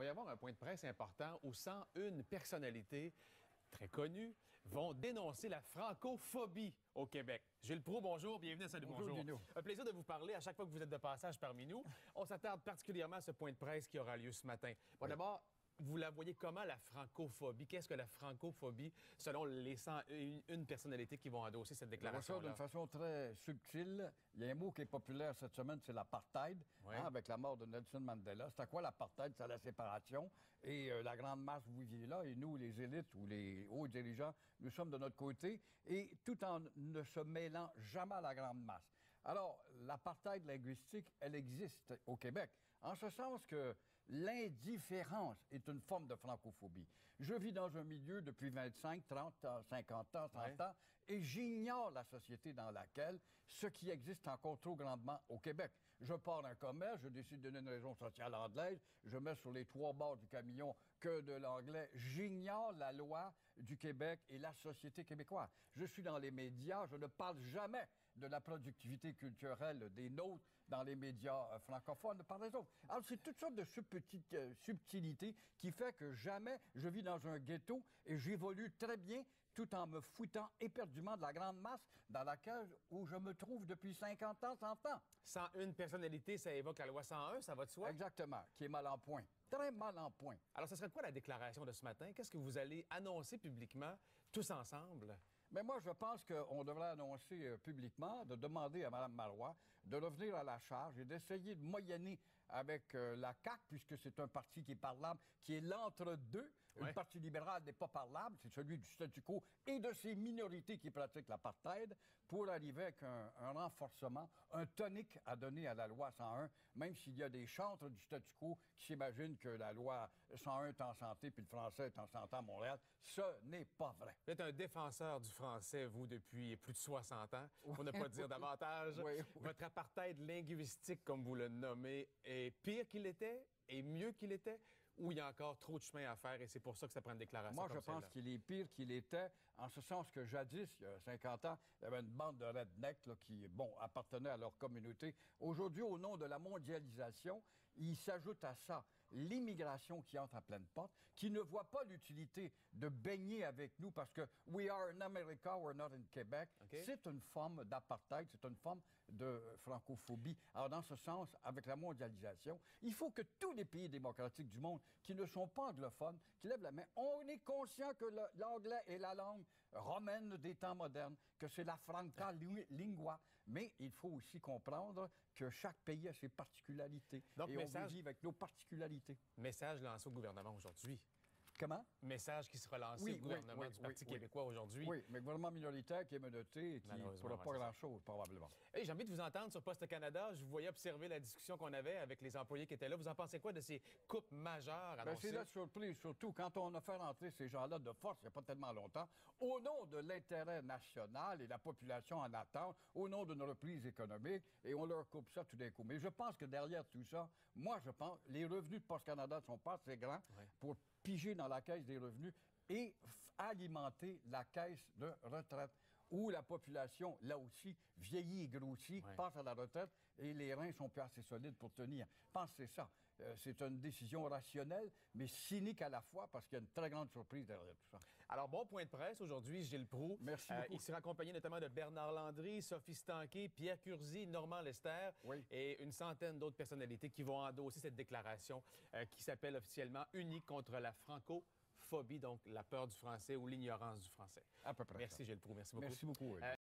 va y avoir un point de presse important où 101 personnalités très connues vont dénoncer la francophobie au Québec. Gilles Proulx, bonjour, bienvenue à Salut Bonjour. Dino. Un plaisir de vous parler à chaque fois que vous êtes de passage parmi nous. On s'attarde particulièrement à ce point de presse qui aura lieu ce matin. Bon, d'abord, vous la voyez comment, la francophobie? Qu'est-ce que la francophobie, selon les 101 personnalités qui vont endosser cette déclaration-là? D'une façon très subtile. Il y a un mot qui est populaire cette semaine, c'est l'apartheid, Oui. avec la mort de Nelson Mandela. C'est à quoi l'apartheid? C'est la séparation. Et la grande masse, vous viviez là, et nous, les élites ou les hauts dirigeants, nous sommes de notre côté, et tout en ne se mêlant jamais à la grande masse. Alors, l'apartheid linguistique, elle existe au Québec, en ce sens que l'indifférence est une forme de francophobie. Je vis dans un milieu depuis 25, 30, 50 ans, 30 ans, et j'ignore la société dans laquelle ce qui existe encore trop grandement au Québec. Je pars d'un commerce, je décide de donner une raison sociale anglaise, je mets sur les trois bords du camion que de l'anglais. J'ignore la loi du Québec et la société québécoise. Je suis dans les médias, je ne parle jamais de la productivité culturelle des nôtres dans les médias francophones par les autres. Alors, c'est toutes sortes de petites subtilités qui fait que jamais je vis dans un ghetto et j'évolue très bien tout en me foutant éperdument de la grande masse dans laquelle où je me trouve depuis 50 ans, 100 ans. 101 personnalités, ça évoque la loi 101, ça va de soi? Exactement, qui est mal en point. Très mal en point. Alors, ce serait quoi la déclaration de ce matin? Qu'est-ce que vous allez annoncer publiquement, tous ensemble? Mais moi, je pense qu'on devrait annoncer publiquement, de demander à Mme Marois de revenir à la charge et d'essayer de moyenner avec la CAQ, puisque c'est un parti qui est parlable, qui est l'entre-deux. Ouais. Le Parti libéral n'est pas parlable, c'est celui du statu quo et de ces minorités qui pratiquent l'apartheid, pour arriver avec un renforcement, un tonique à donner à la loi 101, même s'il y a des chantres du statu quo qui s'imaginent que la loi 101 est en santé puis le français est en santé à Montréal. Ce n'est pas vrai. Vous êtes un défenseur du français, vous, depuis plus de 60 ans, pour ne pas dire davantage. Oui. Votre apartheid linguistique, comme vous le nommez, est pire qu'il était et mieux qu'il était, ou il y a encore trop de chemin à faire et c'est pour ça que ça prend une déclaration Moi, comme je pense celle-là? qu'il est pire qu'il était, en ce sens que jadis, il y a 50 ans, il y avait une bande de rednecks là, qui, bon, appartenaient à leur communauté. Aujourd'hui, au nom de la mondialisation, il s'ajoute à ça l'immigration qui entre à pleine porte, qui ne voit pas l'utilité de baigner avec nous parce que we are in America, we're not in Québec. Okay. C'est une forme d'apartheid, c'est une forme de francophobie. Alors, dans ce sens, avec la mondialisation, il faut que tous les pays démocratiques du monde qui ne sont pas anglophones, qui lèvent la main. On est conscient que l'anglais est la langue romaine des temps modernes, que c'est la franca lingua, mais il faut aussi comprendre que chaque pays a ses particularités. Donc, et on veut vivre avec nos particularités. Message lancé au gouvernement aujourd'hui. Comment? Message qui sera lancé au gouvernement du Parti québécois aujourd'hui. Oui, mais le gouvernement minoritaire qui est menotté et qui ne pourra pas grand-chose, probablement. Hey, j'ai envie de vous entendre sur Poste Canada. Je vous voyais observer la discussion qu'on avait avec les employés qui étaient là. Vous en pensez quoi de ces coupes majeures annoncées? C'est la surprise, surtout quand on a fait rentrer ces gens-là de force, il n'y a pas tellement longtemps, au nom de l'intérêt national et la population en attente, au nom d'une reprise économique, et on leur coupe ça tout d'un coup. Mais je pense que derrière tout ça, moi, je pense, les revenus de Poste Canada ne sont pas assez grands pour piger dans la caisse des revenus et alimenter la caisse de retraite, où la population, là aussi, vieillit et grossit, passe à la retraite et les reins sont plus assez solides pour tenir. Je pense que c'est ça. C'est une décision rationnelle, mais cynique à la fois, parce qu'il y a une très grande surprise derrière tout ça. Alors, bon point de presse aujourd'hui, Gilles Proulx. Merci beaucoup. Il sera accompagné notamment de Bernard Landry, Sophie Stanquet, Pierre Curzi, Normand Lester et une centaine d'autres personnalités qui vont endosser cette déclaration qui s'appelle officiellement « Unis contre la francophobie », donc la peur du français ou l'ignorance du français. À peu près. Merci, Gilles Proulx. Merci beaucoup. Merci beaucoup. Oui.